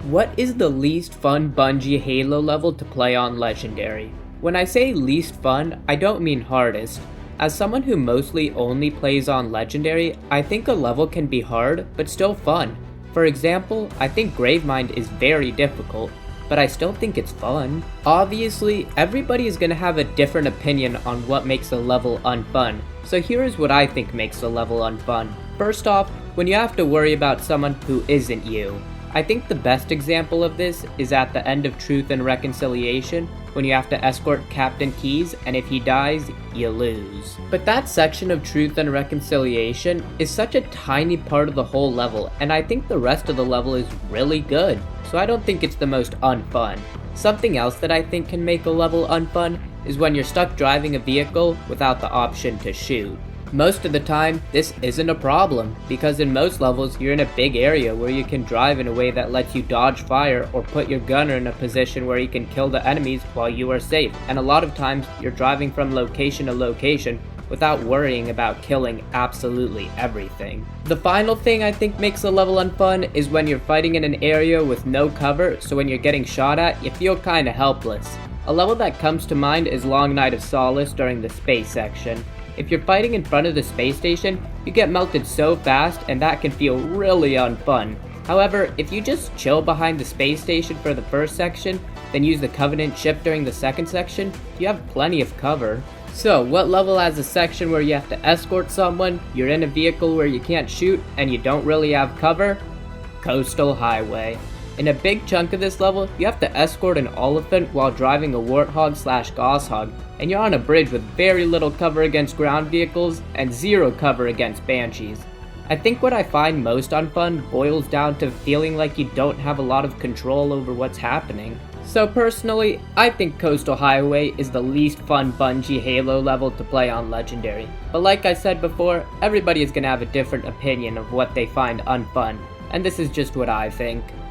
What is the least fun Bungie Halo level to play on Legendary? When I say least fun, I don't mean hardest. As someone who mostly only plays on Legendary, I think a level can be hard, but still fun. For example, I think Gravemind is very difficult, but I still think it's fun. Obviously, everybody is gonna have a different opinion on what makes a level unfun, so here is what I think makes a level unfun. First off, when you have to worry about someone who isn't you. I think the best example of this is at the end of Truth and Reconciliation, when you have to escort Captain Keyes, and if he dies, you lose. But that section of Truth and Reconciliation is such a tiny part of the whole level, and I think the rest of the level is really good, so I don't think it's the most unfun. Something else that I think can make a level unfun is when you're stuck driving a vehicle without the option to shoot. Most of the time, this isn't a problem, because in most levels, you're in a big area where you can drive in a way that lets you dodge fire or put your gunner in a position where he can kill the enemies while you are safe, and a lot of times, you're driving from location to location without worrying about killing absolutely everything. The final thing I think makes a level unfun is when you're fighting in an area with no cover, so when you're getting shot at, you feel kinda helpless. A level that comes to mind is Long Night of Solace during the space section. If you're fighting in front of the space station, you get melted so fast and that can feel really unfun. However, if you just chill behind the space station for the first section, then use the Covenant ship during the second section, you have plenty of cover. So, what level has a section where you have to escort someone, you're in a vehicle where you can't shoot, and you don't really have cover? Coastal Highway. In a big chunk of this level, you have to escort an elephant while driving a warthog/goshawk, and you're on a bridge with very little cover against ground vehicles and zero cover against banshees. I think what I find most unfun boils down to feeling like you don't have a lot of control over what's happening. So personally, I think Coastal Highway is the least fun Bungie Halo level to play on Legendary. But like I said before, everybody is gonna have a different opinion of what they find unfun, and this is just what I think.